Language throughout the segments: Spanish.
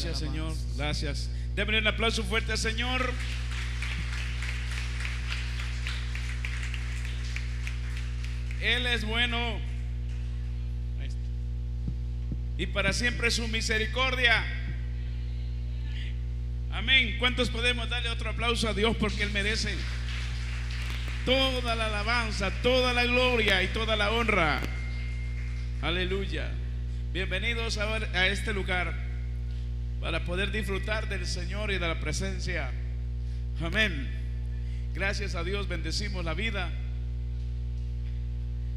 Gracias, Señor, gracias. Démosle un aplauso fuerte al Señor. Él es bueno y para siempre su misericordia. Amén. ¿Cuántos podemos darle otro aplauso a Dios? Porque Él merece toda la alabanza, toda la gloria y toda la honra. Aleluya. Bienvenidos a este lugar para poder disfrutar del Señor y de la presencia. Amén. Gracias a Dios, bendecimos la vida.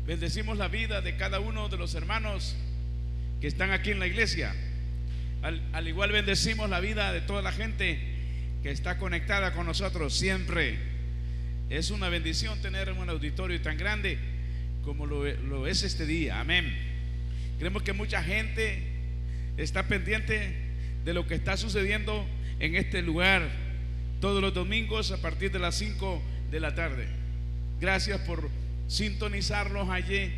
Bendecimos la vida de cada uno de los hermanos que están aquí en la iglesia. Al igual bendecimos la vida de toda la gente que está conectada con nosotros siempre. Es una bendición tener un auditorio tan grande como lo es este día. Amén. Creemos que mucha gente está pendiente de lo que está sucediendo en este lugar todos los domingos a partir de las 5 de la tarde. Gracias por sintonizarlos allí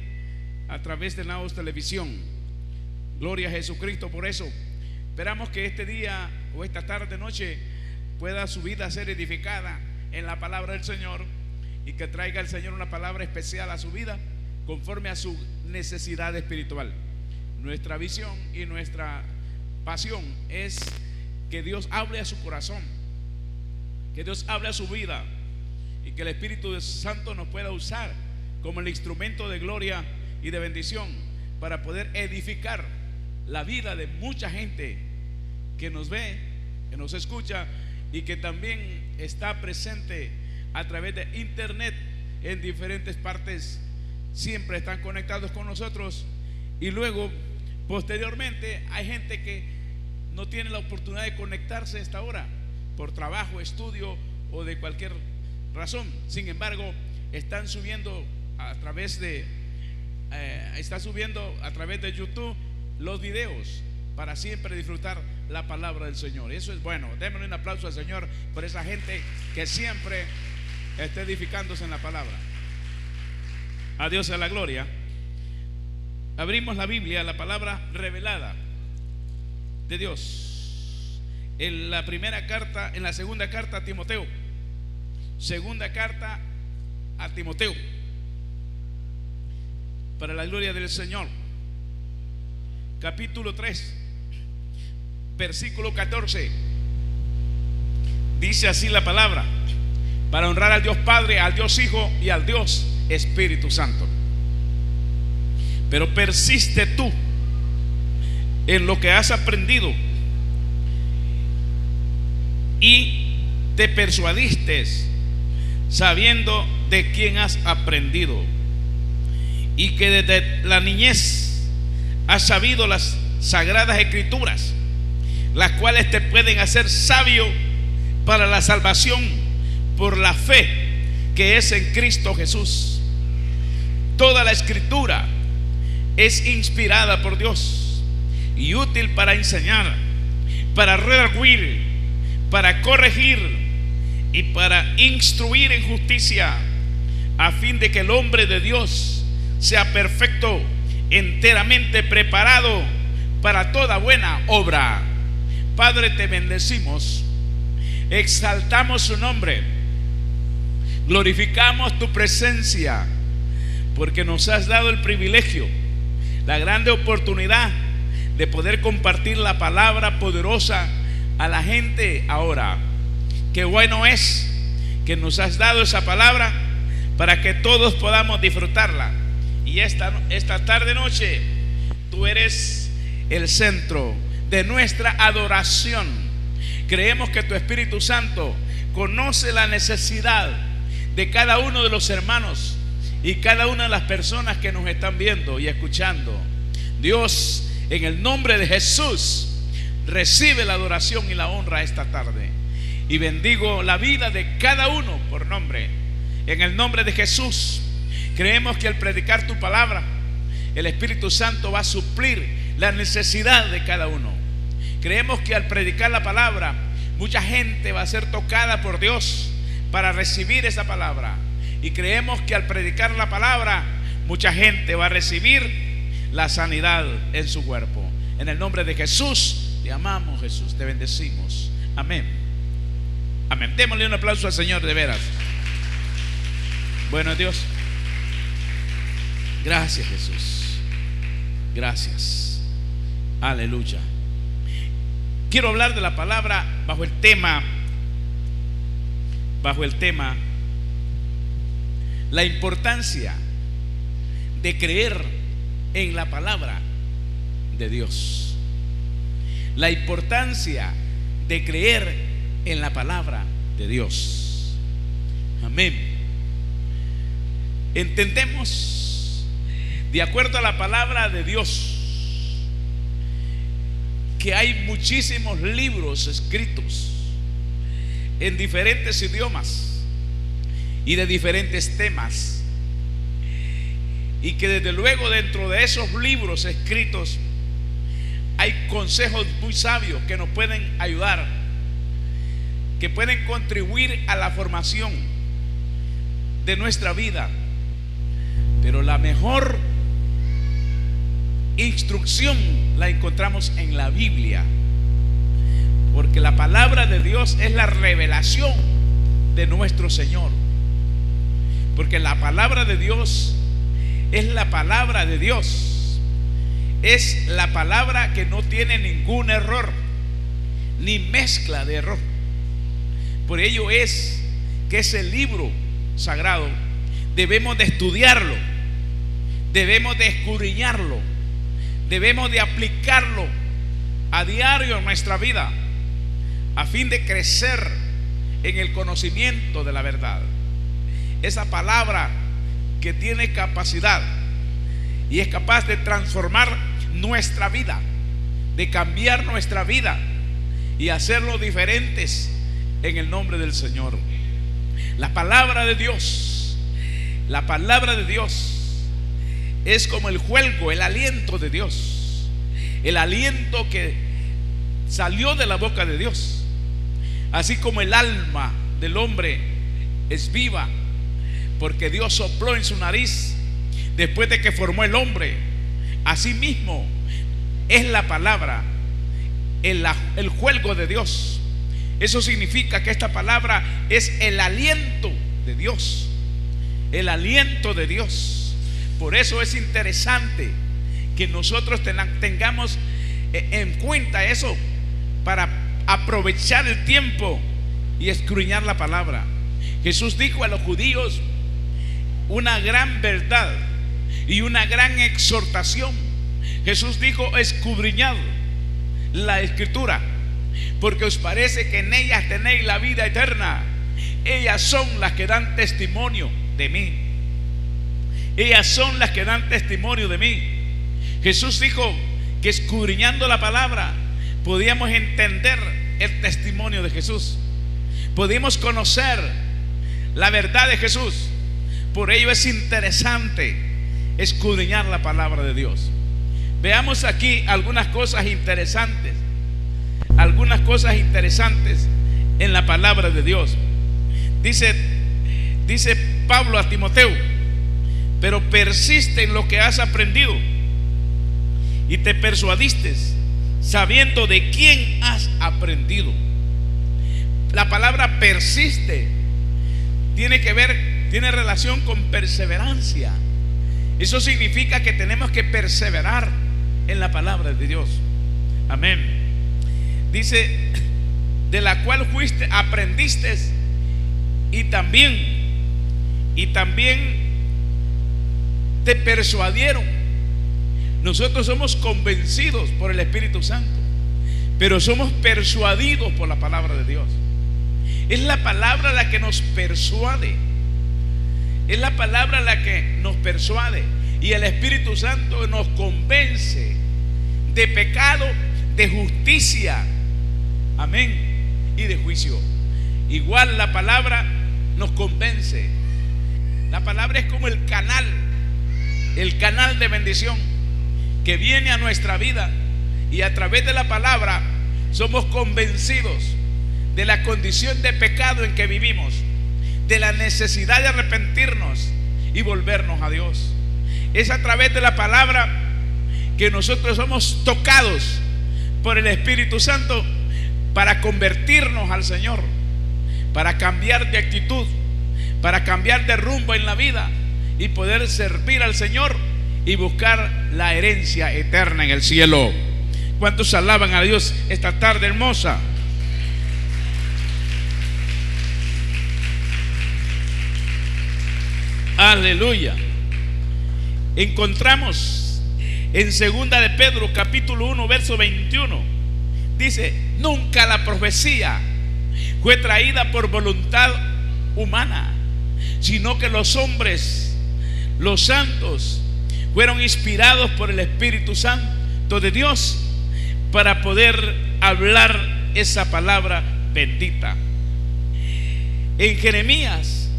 a través de Naos Televisión. Gloria a Jesucristo por eso. Esperamos que este día o esta tarde, noche, pueda su vida ser edificada en la palabra del Señor y que traiga el Señor una palabra especial a su vida conforme a su necesidad espiritual. Nuestra visión y nuestra pasión es que Dios hable a su corazón, que Dios hable a su vida y que el Espíritu Santo nos pueda usar como el instrumento de gloria y de bendición para poder edificar la vida de mucha gente que nos ve, que nos escucha y que también está presente a través de internet en diferentes partes. Siempre están conectados con nosotros y luego posteriormente hay gente que no tiene la oportunidad de conectarse a esta hora por trabajo, estudio o de cualquier razón. Sin embargo, están subiendo a través de YouTube los videos para siempre disfrutar la palabra del Señor. Eso es bueno. Démosle un aplauso al Señor por esa gente que siempre está edificándose en la palabra. A Dios sea la gloria. Abrimos la Biblia, la palabra revelada de Dios en la primera carta, en la segunda carta a Timoteo. Segunda carta a Timoteo, para la gloria del Señor. Capítulo 3, versículo 14. Dice así la palabra: para honrar al Dios Padre, al Dios Hijo y al Dios Espíritu Santo. Pero persiste tú en lo que has aprendido y te persuadiste, sabiendo de quién has aprendido y que desde la niñez has sabido las sagradas escrituras, las cuales te pueden hacer sabio para la salvación por la fe que es en Cristo Jesús. Toda la escritura es inspirada por Dios y útil para enseñar, para redarguir, para corregir y para instruir en justicia, a fin de que el hombre de Dios sea perfecto, enteramente preparado para toda buena obra. Padre, te bendecimos, exaltamos su nombre, glorificamos tu presencia, porque nos has dado el privilegio, la grande oportunidad de poder compartir la palabra poderosa a la gente ahora. Qué bueno es que nos has dado esa palabra para que todos podamos disfrutarla. Y esta tarde noche tú eres el centro de nuestra adoración. Creemos que tu Espíritu Santo conoce la necesidad de cada uno de los hermanos y cada una de las personas que nos están viendo y escuchando. Dios, en el nombre de Jesús, recibe la adoración y la honra esta tarde. Y bendigo la vida de cada uno por nombre. En el nombre de Jesús, creemos que al predicar tu palabra, el Espíritu Santo va a suplir la necesidad de cada uno. Creemos que al predicar la palabra, mucha gente va a ser tocada por Dios para recibir esa palabra. Y creemos que al predicar la palabra, mucha gente va a recibir la sanidad en su cuerpo. En el nombre de Jesús Te amamos, Jesús, te bendecimos. Amén. Amén. Démosle un aplauso al Señor, de veras. Bueno, Dios, gracias, Jesús. Gracias. Aleluya. Quiero hablar de la palabra bajo el tema la importancia de creer en la palabra de Dios. La importancia de creer en la palabra de Dios. Amén. Entendemos, de acuerdo a la palabra de Dios, que hay muchísimos libros escritos en diferentes idiomas y de diferentes temas, y que desde luego dentro de esos libros escritos hay consejos muy sabios que nos pueden ayudar, que pueden contribuir a la formación de nuestra vida. Pero la mejor instrucción la encontramos en la Biblia, porque la palabra de Dios es la revelación de nuestro Señor. Porque la palabra de Dios es la palabra de Dios. Es la palabra que no tiene ningún error, ni mezcla de error. Por ello es que ese libro sagrado debemos de estudiarlo, debemos de escudriñarlo, debemos de aplicarlo a diario en nuestra vida, a fin de crecer en el conocimiento de la verdad. Esa palabra que tiene capacidad y es capaz de transformar nuestra vida, de cambiar nuestra vida y hacerlo diferentes en el nombre del Señor. La palabra de Dios es como el juelgo, el aliento de Dios, el aliento que salió de la boca de Dios. Así como el alma del hombre es viva porque Dios sopló en su nariz después de que formó el hombre, así mismo es la palabra, el juelgo de Dios. Eso significa que esta palabra es el aliento de Dios, el aliento de Dios. Por eso es interesante que nosotros tengamos en cuenta eso, para aprovechar el tiempo y escudriñar la palabra. Jesús dijo a los judíos una gran verdad y una gran exhortación. Jesús dijo: escudriñad la escritura, porque os parece que en ellas tenéis la vida eterna. Ellas son las que dan testimonio de mí. Ellas son las que dan testimonio de mí. Jesús dijo que escudriñando la palabra podíamos entender el testimonio de Jesús, podíamos conocer la verdad de Jesús. Por ello es interesante escudriñar la palabra de Dios. Veamos aquí algunas cosas interesantes en la palabra de Dios. Dice Pablo a Timoteo: pero persiste en lo que has aprendido y te persuadiste, sabiendo de quién has aprendido. La palabra persiste tiene relación con perseverancia. Eso significa que tenemos que perseverar en la palabra de Dios. Amén. Dice: de la cual aprendiste y también te persuadieron. Nosotros somos convencidos por el Espíritu Santo, pero somos persuadidos por la palabra de Dios. Es la palabra la que nos persuade. Es la palabra la que nos persuade. Y el Espíritu Santo nos convence de pecado, de justicia, amén, y de juicio. Igual la palabra nos convence. La palabra es como el canal de bendición que viene a nuestra vida, y a través de la palabra somos convencidos de la condición de pecado en que vivimos, de la necesidad de arrepentirnos y volvernos a Dios. Es a través de la palabra que nosotros somos tocados por el Espíritu Santo para convertirnos al Señor, para cambiar de actitud, para cambiar de rumbo en la vida y poder servir al Señor y buscar la herencia eterna en el cielo. ¿Cuántos alaban a Dios esta tarde hermosa? Aleluya. Encontramos en 2 de Pedro capítulo 1 verso 21. Dice: nunca la profecía fue traída por voluntad humana, sino que los hombres, los santos, fueron inspirados por el Espíritu Santo de Dios para poder hablar esa palabra bendita. En Jeremías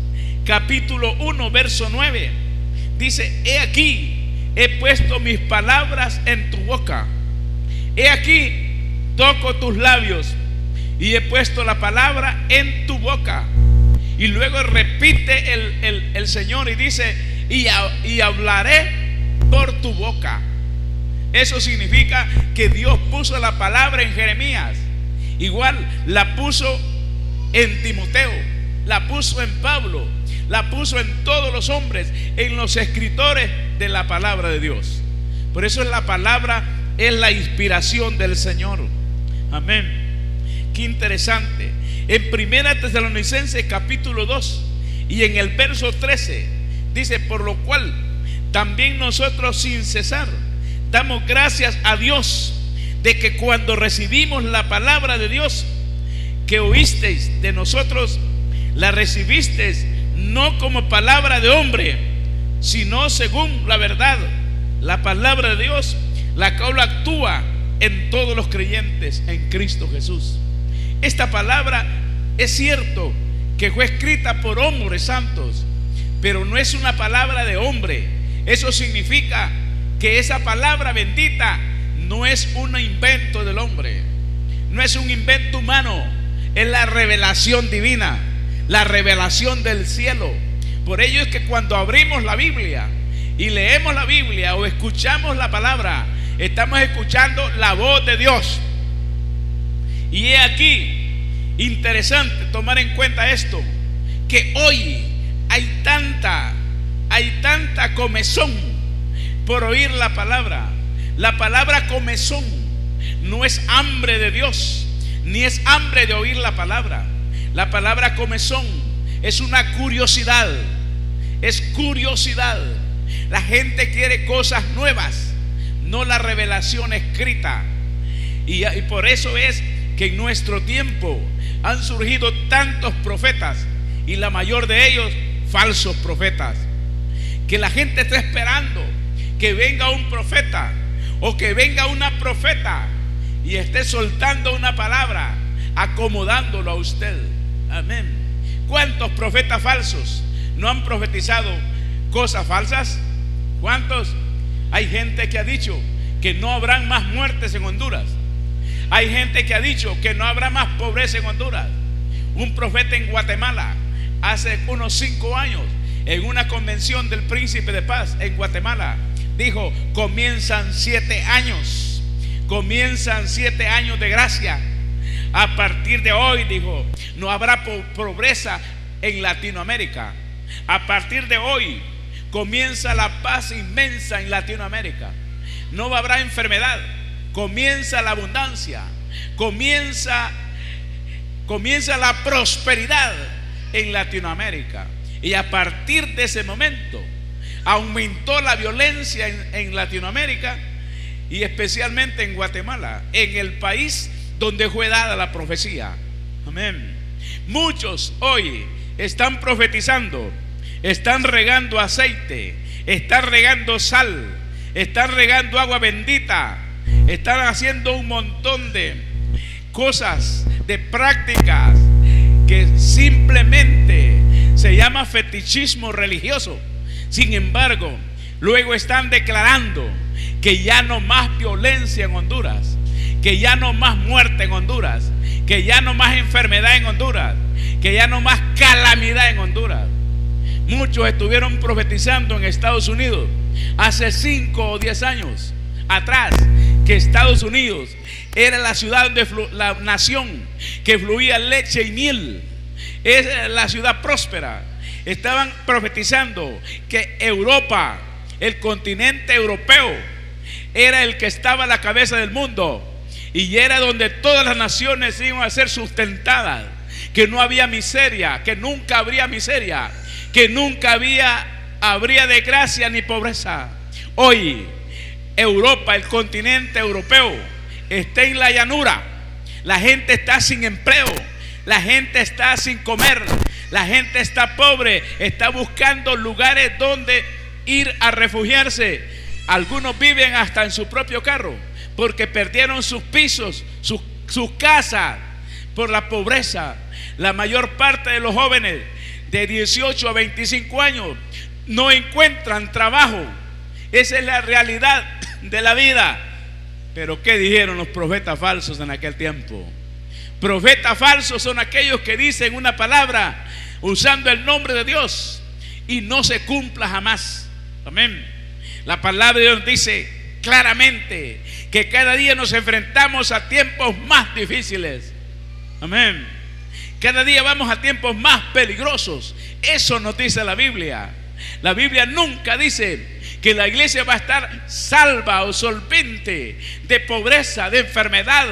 capítulo 1 verso 9 dice: he aquí, he puesto mis palabras en tu boca, he aquí, toco tus labios y he puesto la palabra en tu boca. Y luego repite el Señor y dice: y hablaré por tu boca. Eso significa que Dios puso la palabra en Jeremías, igual la puso en Timoteo, la puso en Pablo, la puso en todos los hombres, en los escritores de la palabra de Dios. Por eso la palabra es la inspiración del Señor. Amén. Qué interesante. En 1 Tesalonicenses capítulo 2 y en el verso 13 dice: por lo cual también nosotros sin cesar damos gracias a Dios de que cuando recibimos la palabra de Dios que oísteis de nosotros, la recibisteis no como palabra de hombre, sino según la verdad, la palabra de Dios, la cual actúa en todos los creyentes en Cristo Jesús. Esta palabra es cierto que fue escrita por hombres santos, pero no es una palabra de hombre. Eso significa que esa palabra bendita no es un invento del hombre, no es un invento humano, es la revelación divina, la revelación del cielo. Por ello es que cuando abrimos la Biblia y leemos la Biblia o escuchamos la palabra, estamos escuchando la voz de Dios. Y he aquí, interesante tomar en cuenta esto, que hoy hay tanta comezón por oír la palabra. La palabra comezón no es hambre de Dios, ni es hambre de oír la palabra. La palabra comezón es una curiosidad, es curiosidad. La gente quiere cosas nuevas, no la revelación escrita. Y por eso es que en nuestro tiempo han surgido tantos profetas, y la mayor de ellos falsos profetas, que la gente está esperando que venga un profeta o que venga una profeta y esté soltando una palabra, acomodándolo a usted. Amén. ¿Cuántos profetas falsos no han profetizado cosas falsas? ¿Cuántos? Hay gente que ha dicho que no habrán más muertes en Honduras. Hay gente que ha dicho que no habrá más pobreza en Honduras. Un profeta en Guatemala hace unos 5 años, en una convención del Príncipe de Paz en Guatemala, dijo: comienzan 7 años, comienzan 7 años de gracia. A partir de hoy, dijo, no habrá pobreza en Latinoamérica. A partir de hoy comienza la paz inmensa en Latinoamérica. No habrá enfermedad, comienza la abundancia, comienza la prosperidad en Latinoamérica. Y a partir de ese momento aumentó la violencia en Latinoamérica, y especialmente en Guatemala, en el país donde fue dada la profecía. Amén. Muchos hoy están profetizando, están regando aceite, están regando sal, están regando agua bendita, están haciendo un montón de cosas, de prácticas que simplemente se llama fetichismo religioso. Sin embargo, luego están declarando que ya no más violencia en Honduras, que ya no más muerte en Honduras, que ya no más enfermedad en Honduras, que ya no más calamidad en Honduras. Muchos estuvieron profetizando en Estados Unidos hace 5 o 10 años atrás que Estados Unidos Era la ciudad donde la nación que fluía leche y miel. Es la ciudad próspera. Estaban profetizando que Europa, el continente europeo, era el que estaba a la cabeza del mundo, y era donde todas las naciones iban a ser sustentadas, que no había miseria, que nunca habría miseria, que nunca habría desgracia ni pobreza. Hoy Europa, el continente europeo, está en la llanura. La gente está sin empleo, la gente está sin comer, la gente está pobre, está buscando lugares donde ir a refugiarse. Algunos viven hasta en su propio carro porque perdieron sus pisos, sus casas por la pobreza. La mayor parte de los jóvenes de 18 a 25 años no encuentran trabajo. Esa es la realidad de la vida. Pero ¿qué dijeron los profetas falsos en aquel tiempo? Profetas falsos son aquellos que dicen una palabra usando el nombre de Dios y no se cumpla jamás. Amén. La palabra de Dios dice claramente que cada día nos enfrentamos a tiempos más difíciles. Amén. Cada día vamos a tiempos más peligrosos. Eso nos dice la Biblia. La Biblia nunca dice que la iglesia va a estar salva o solvente de pobreza, de enfermedad,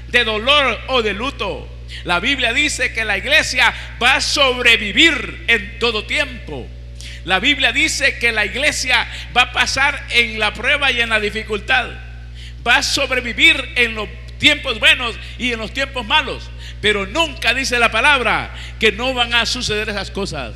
de dolor o de luto. La Biblia dice que la iglesia va a sobrevivir en todo tiempo. La Biblia dice que la iglesia va a pasar en la prueba y en la dificultad. Va a sobrevivir en los tiempos buenos y en los tiempos malos. Pero nunca dice la palabra que no van a suceder esas cosas.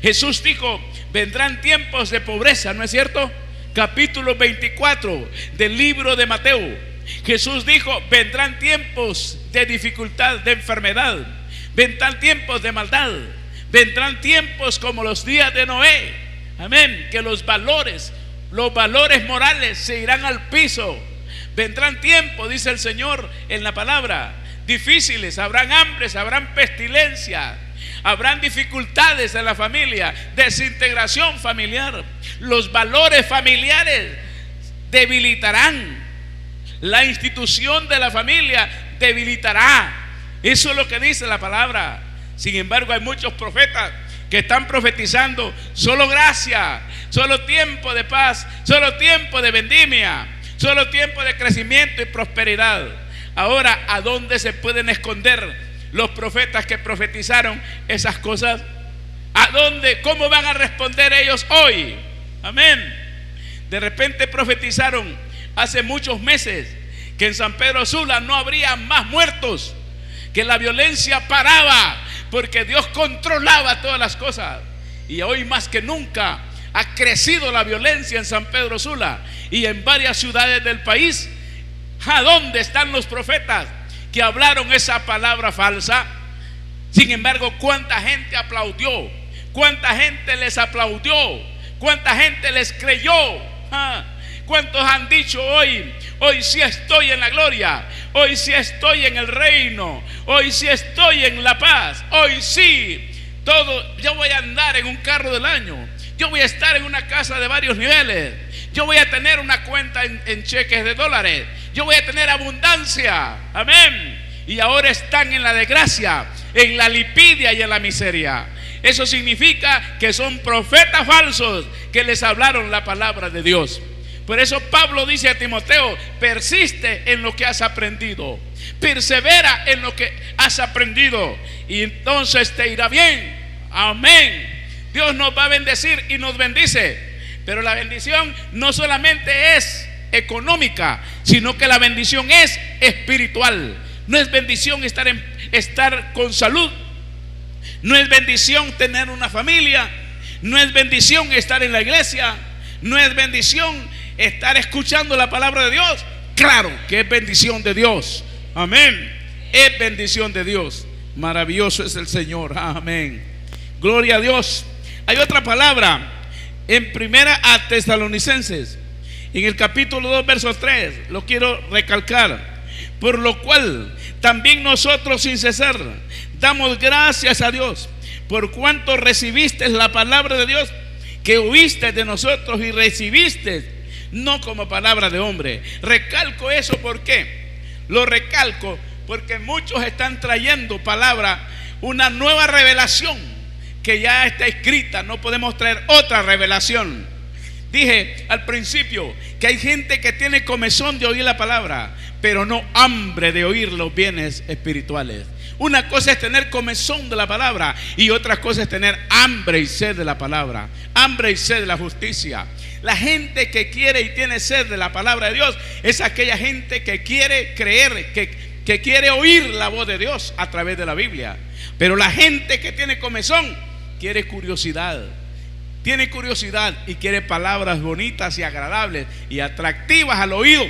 Jesús dijo: vendrán tiempos de pobreza, ¿no es cierto? Capítulo 24 del libro de Mateo. Jesús dijo: vendrán tiempos de dificultad, de enfermedad, vendrán tiempos de maldad, vendrán tiempos como los días de Noé. Amén. Que los valores morales se irán al piso. Vendrán tiempos, dice el Señor en la palabra, difíciles. Habrán hambres, habrán pestilencia, habrán dificultades en la familia, desintegración familiar. Los valores familiares debilitarán. La institución de la familia debilitará. Eso es lo que dice la palabra. Sin embargo, hay muchos profetas que están profetizando solo gracia, solo tiempo de paz, solo tiempo de vendimia, solo tiempo de crecimiento y prosperidad. Ahora, ¿a dónde se pueden esconder los profetas que profetizaron esas cosas? ¿A dónde? ¿Cómo van a responder ellos hoy? Amén. De repente profetizaron hace muchos meses que en San Pedro Sula no habría más muertos, que la violencia paraba porque Dios controlaba todas las cosas. Y hoy más que nunca ha crecido la violencia en San Pedro Sula y en varias ciudades del país. ¿A dónde están los profetas que hablaron esa palabra falsa? Sin embargo, ¿cuánta gente aplaudió? ¿Cuánta gente les aplaudió? ¿Cuánta gente les creyó? ¿Cuántos han dicho hoy sí estoy en la gloria? Hoy sí estoy en el reino. Hoy sí estoy en la paz. Hoy sí, yo voy a andar en un carro del año. Yo voy a estar en una casa de varios niveles. Yo voy a tener una cuenta en cheques de dólares. Yo voy a tener abundancia. Amén. Y ahora están en la desgracia, en la lipidia y en la miseria. Eso significa que son profetas falsos que les hablaron la palabra de Dios. Por eso Pablo dice a Timoteo: persiste en lo que has aprendido, persevera en lo que has aprendido, y entonces te irá bien. Amén. Dios nos va a bendecir y nos bendice. Pero la bendición no solamente es económica, sino que la bendición es espiritual. No es bendición estar con salud, no es bendición tener una familia, no es bendición estar en la iglesia, no es bendición estar escuchando la palabra de Dios. Claro que es bendición de Dios. Amén. Es bendición de Dios. Maravilloso es el Señor. Amén. Gloria a Dios. Hay otra palabra en Primera a Tesalonicenses, en el capítulo 2, verso 3. Lo quiero recalcar. Por lo cual también nosotros sin cesar damos gracias a Dios, por cuanto recibiste la palabra de Dios que oíste de nosotros y recibiste, no como palabra de hombre. Recalco eso, ¿por qué? Lo recalco porque muchos están trayendo palabra, una nueva revelación que ya está escrita. No podemos traer otra revelación. Dije al principio que hay gente que tiene comezón de oír la palabra, pero no hambre de oír los bienes espirituales. Una cosa es tener comezón de la palabra y otra cosa es tener hambre y sed de la palabra, hambre y sed de la justicia. La gente que quiere y tiene sed de la palabra de Dios es aquella gente que quiere creer, que quiere oír la voz de Dios a través de la Biblia. Pero la gente que tiene comezón quiere curiosidad. Tiene curiosidad y quiere palabras bonitas y agradables y atractivas al oído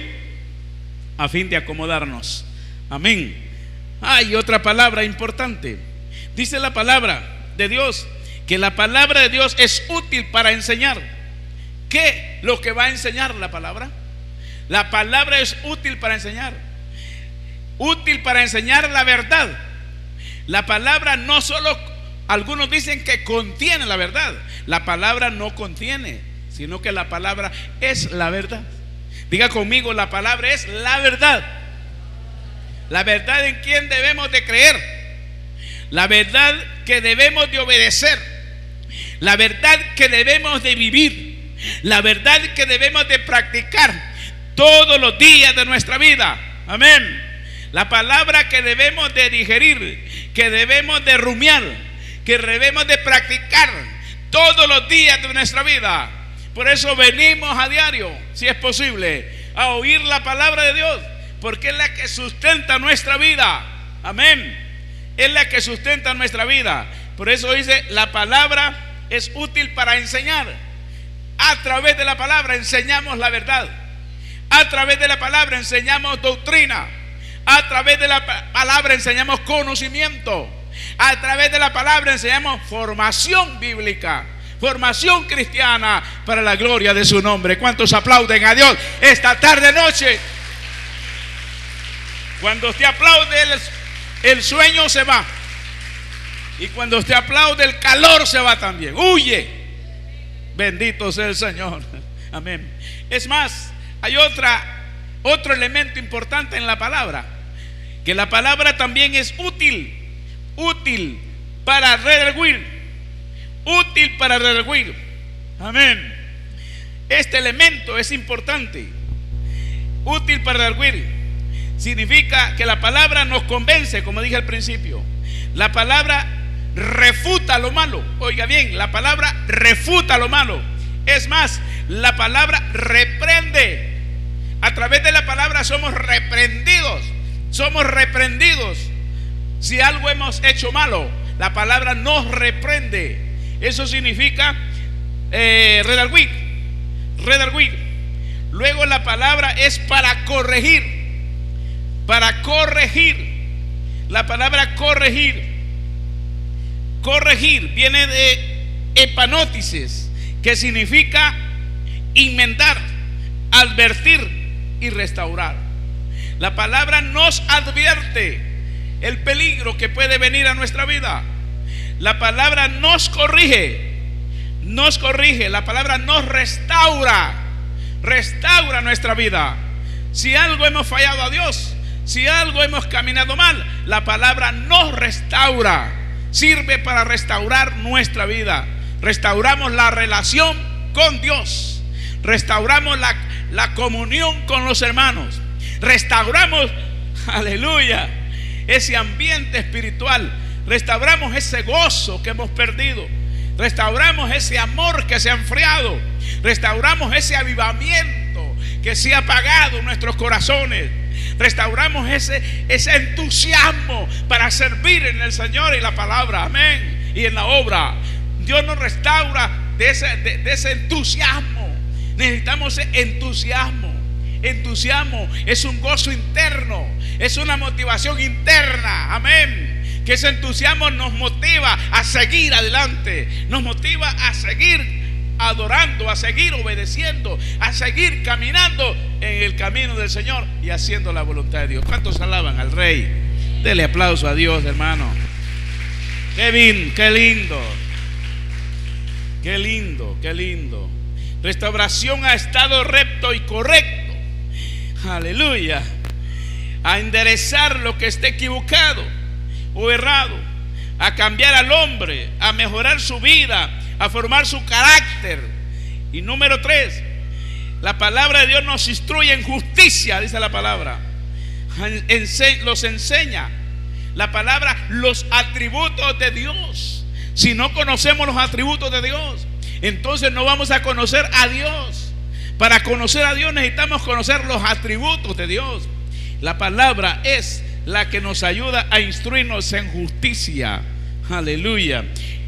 a fin de acomodarnos. Amén. Hay otra palabra importante. Dice la palabra de Dios que la palabra de Dios es útil para enseñar. ¿Qué lo que va a enseñar la palabra? La palabra es útil para enseñar. Útil para enseñar la verdad. La palabra no solo, algunos dicen que contiene la verdad. La palabra no contiene, sino que la palabra es la verdad. Diga conmigo, la palabra es la verdad. La verdad en quien debemos de creer. La verdad que debemos de obedecer. La verdad que debemos de vivir. La verdad que debemos de practicar todos los días de nuestra vida. Amén. La palabra que debemos de digerir, que debemos de rumiar, que debemos de practicar todos los días de nuestra vida. Por eso venimos a diario, si es posible, a oír la palabra de Dios, porque es la que sustenta nuestra vida. Amén. Es la que sustenta nuestra vida. Por eso dice, la palabra es útil para enseñar. A través de la palabra enseñamos la verdad. A través de la palabra enseñamos doctrina. A través de la palabra enseñamos conocimiento. A través de la palabra enseñamos formación bíblica, formación cristiana para la gloria de su nombre. ¿Cuántos aplauden a Dios esta tarde noche? Cuando usted aplaude, el sueño se va. Y cuando usted aplaude, el calor se va también. Huye. Bendito sea el Señor. Amén. Es más, hay otro elemento importante en la palabra, que la palabra también es útil para redarguir. Útil para redarguir. Amén. Este elemento es importante. Útil para redarguir. Significa que la palabra nos convence, como dije al principio. La palabra refuta lo malo. Oiga bien, la palabra refuta lo malo. Es más, la palabra reprende. A través de la palabra somos reprendidos. Somos reprendidos. Si algo hemos hecho malo, la palabra nos reprende. Eso significa redarguir. Luego la palabra es para corregir. Para corregir. La palabra corregir. Corregir viene de epanótisis, que significa enmendar, advertir y restaurar. La palabra nos advierte el peligro que puede venir a nuestra vida. La palabra nos corrige. La palabra nos restaura nuestra vida. Si algo hemos fallado a Dios, si algo hemos caminado mal, la palabra nos restaura. Sirve para restaurar nuestra vida. Restauramos la relación con Dios. Restauramos la comunión con los hermanos. Restauramos, aleluya, ese ambiente espiritual. Restauramos ese gozo que hemos perdido. Restauramos ese amor que se ha enfriado. Restauramos ese avivamiento que se ha apagado en nuestros corazones. Restauramos ese entusiasmo para servir en el Señor y la palabra, amén, y en la obra. Dios nos restaura de ese entusiasmo. Necesitamos ese entusiasmo. Entusiasmo es un gozo interno, es una motivación interna, amén. Que ese entusiasmo nos motiva a seguir adelante, nos motiva a seguir adorando, a seguir obedeciendo, a seguir caminando en el camino del Señor y haciendo la voluntad de Dios. ¿Cuántos alaban al Rey? Dele aplauso a Dios, hermano. Qué bien, qué lindo. Qué lindo, qué lindo. Restauración a estado recto y correcto. Aleluya. a enderezar lo que esté equivocado o errado, a cambiar al hombre, a mejorar su vida, a formar su carácter. Y número 3, la palabra de Dios nos instruye en justicia, dice la palabra. Los enseña la palabra los atributos de Dios. Si no conocemos los atributos de Dios, entonces no vamos a conocer a Dios. Para conocer a Dios necesitamos conocer los atributos de Dios. La palabra es la que nos ayuda a instruirnos en justicia. Aleluya.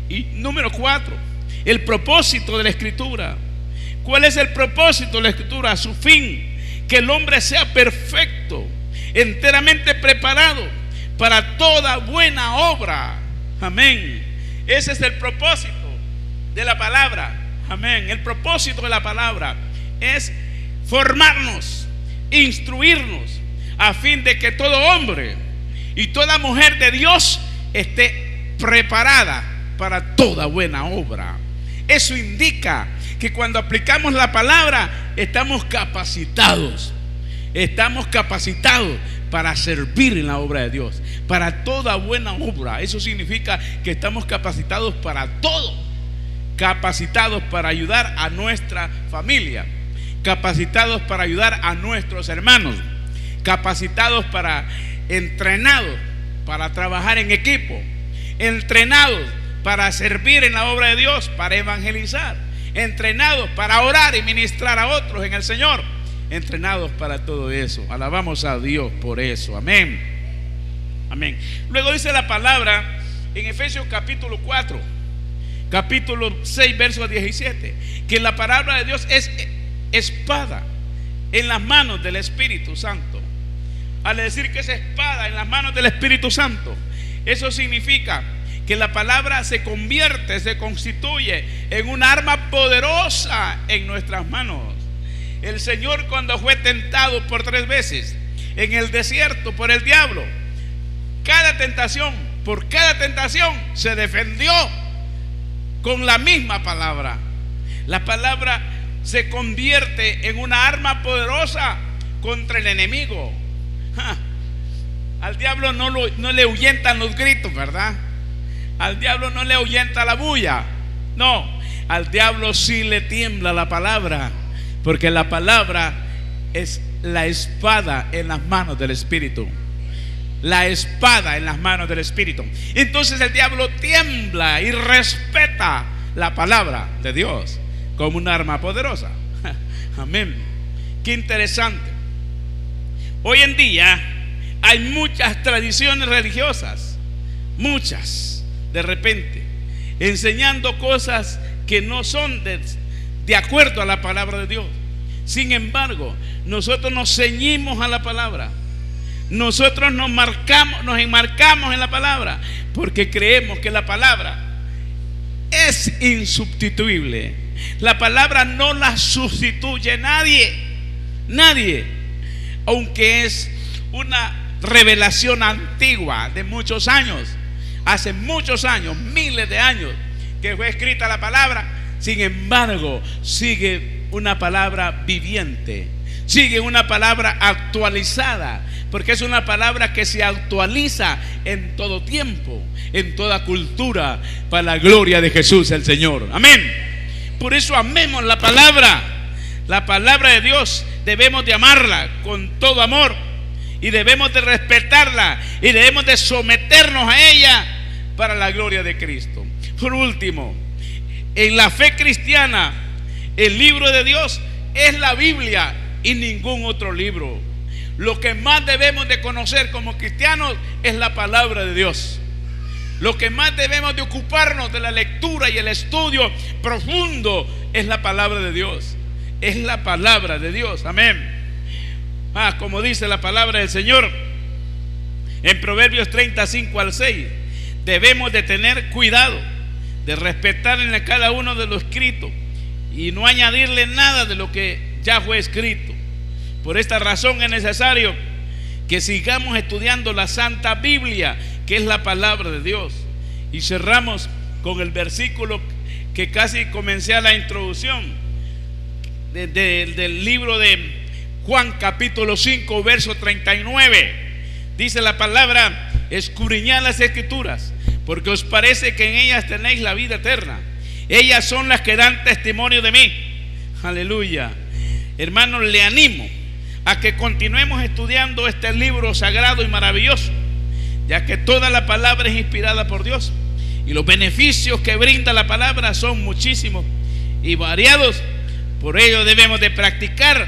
Y número 4, el propósito de la Escritura. ¿Cuál es el propósito de la Escritura? Su fin, que el hombre sea perfecto, enteramente preparado para toda buena obra. Amén. Ese es el propósito de la palabra. Amén. El propósito de la palabra es formarnos, instruirnos, a fin de que todo hombre y toda mujer de Dios esté preparada para toda buena obra. Eso indica que cuando aplicamos la palabra estamos capacitados. Estamos capacitados para servir en la obra de Dios, para toda buena obra. Eso significa que estamos capacitados para todo. Capacitados para ayudar a nuestra familia, capacitados para ayudar a nuestros hermanos, capacitados entrenados para trabajar en equipo, entrenados para servir en la obra de Dios, para evangelizar, entrenados para orar y ministrar a otros en el Señor, entrenados para todo eso. Alabamos a Dios por eso. Amén. Amén. Luego dice la palabra en Efesios capítulo 4, capítulo 6, verso 17, que la palabra de Dios es espada en las manos del Espíritu Santo. Al decir que es espada en las manos del Espíritu Santo, eso significa que la palabra se convierte, se constituye en un arma poderosa en nuestras manos. El Señor, cuando fue tentado por 3 veces en el desierto por el diablo, por cada tentación se defendió con la misma palabra. La palabra se convierte en una arma poderosa contra el enemigo. Al diablo no le ahuyentan los gritos, ¿verdad? Al diablo no le ahuyenta la bulla. No, al diablo sí le tiembla la palabra, porque la palabra es la espada en las manos del Espíritu. La espada en las manos del Espíritu. Entonces el diablo tiembla y respeta la palabra de Dios como un arma poderosa. Amén. Qué interesante. Hoy en día hay muchas tradiciones religiosas, muchas, de repente, enseñando cosas que no son de acuerdo a la palabra de Dios. Sin embargo, nosotros nos ceñimos a la palabra. Nosotros nos enmarcamos en la palabra, porque creemos que la palabra es insubstituible. La palabra no la sustituye nadie, aunque es una revelación antigua de muchos años, hace muchos años, miles de años que fue escrita la palabra. Sin embargo, sigue una palabra viviente, sigue una palabra actualizada, porque es una palabra que se actualiza en todo tiempo, en toda cultura, para la gloria de Jesús el Señor. Amén. Por eso amemos la palabra de Dios. Debemos de amarla con todo amor, y debemos de respetarla, y debemos de someternos a ella para la gloria de Cristo. Por último, en la fe cristiana, el libro de Dios es la Biblia y ningún otro libro. Lo que más debemos de conocer como cristianos es la palabra de Dios. Lo que más debemos de ocuparnos de la lectura y el estudio profundo es la palabra de Dios. Es la palabra de Dios. Amén. Como dice la palabra del Señor en Proverbios 35 al 6, debemos de tener cuidado de respetar en cada uno de lo escrito y no añadirle nada de lo que ya fue escrito. Por esta razón es necesario que sigamos estudiando la Santa Biblia, que es la palabra de Dios. Y cerramos con el versículo que casi comencé a la introducción del libro de Juan capítulo 5 verso 39. Dice la palabra: escudriñad las escrituras, porque os parece que en ellas tenéis la vida eterna. Ellas son las que dan testimonio de mí. Aleluya. Hermanos, le animo a que continuemos estudiando este libro sagrado y maravilloso, ya que toda la palabra es inspirada por Dios, y los beneficios que brinda la palabra son muchísimos y variados. Por ello debemos de practicar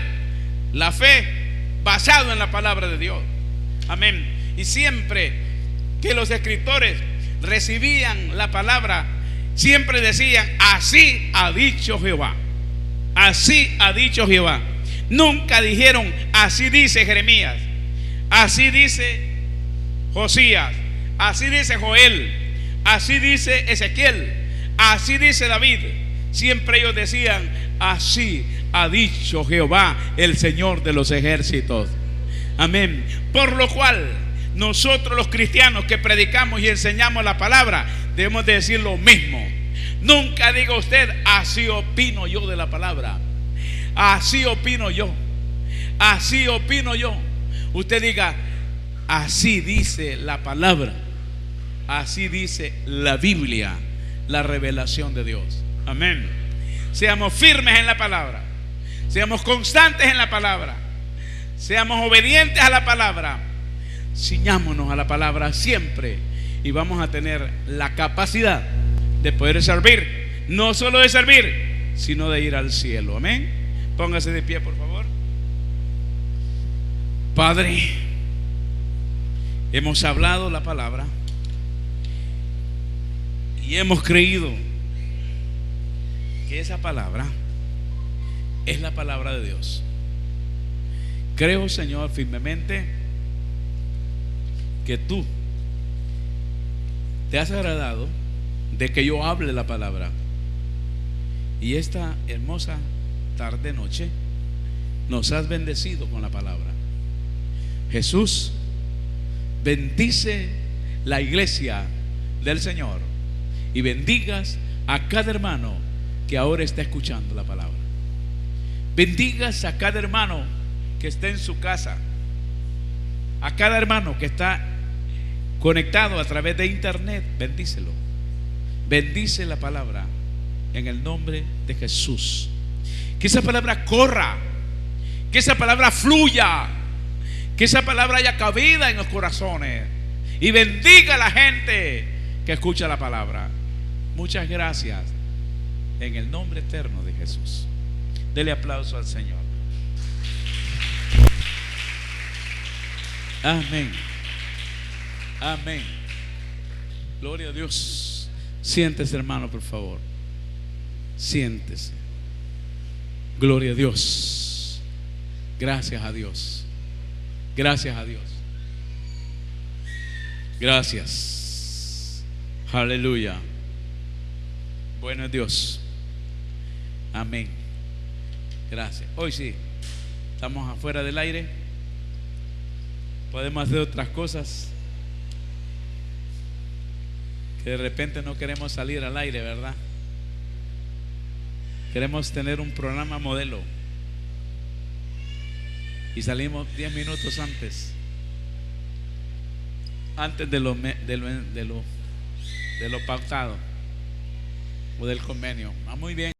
la fe basado en la palabra de Dios. Amén. Y siempre que los escritores recibían la palabra, siempre decían: así ha dicho Jehová. Así ha dicho Jehová. Nunca dijeron: así dice Jeremías, así dice Josías, así dice Joel, así dice Ezequiel, así dice David. Siempre ellos decían: así ha dicho Jehová, el Señor de los ejércitos. Amén. Por lo cual nosotros los cristianos que predicamos y enseñamos la palabra debemos de decir lo mismo. Nunca diga usted: así opino yo de la palabra, así opino yo, así opino yo. Usted diga: así dice la palabra, así dice la Biblia, la revelación de Dios. Amén. Seamos firmes en la palabra, seamos constantes en la palabra, seamos obedientes a la palabra, ciñámonos a la palabra siempre, y vamos a tener la capacidad de poder servir, no solo de servir, sino de ir al cielo. Amén. Póngase de pie, por favor. Padre, hemos hablado la palabra y hemos creído que esa palabra es la palabra de Dios. Creo, Señor, firmemente que tú te has agradado de que yo hable la palabra, y esta hermosa tarde noche nos has bendecido con la palabra. Jesús, bendice la iglesia del Señor y bendigas a cada hermano que ahora está escuchando la palabra. Bendigas a cada hermano que está en su casa, a cada hermano que está conectado a través de internet. Bendícelo. Bendice la palabra en el nombre de Jesús. Que esa palabra corra, que esa palabra fluya, que esa palabra haya cabida en los corazones, y bendiga a la gente que escucha la palabra. Muchas gracias en el nombre eterno de Jesús. Dele aplauso al Señor. Amén. Amén. Gloria a Dios. Siéntese, hermano, por favor. Siéntese. Gloria a Dios. Gracias a Dios. Gracias a Dios. Gracias. Aleluya. Bueno es Dios. Amén. Gracias. Hoy sí, estamos afuera del aire. Podemos hacer otras cosas que de repente no queremos salir al aire, ¿verdad? Queremos tener un programa modelo y salimos 10 minutos antes de lo pautado o del convenio. Va muy bien.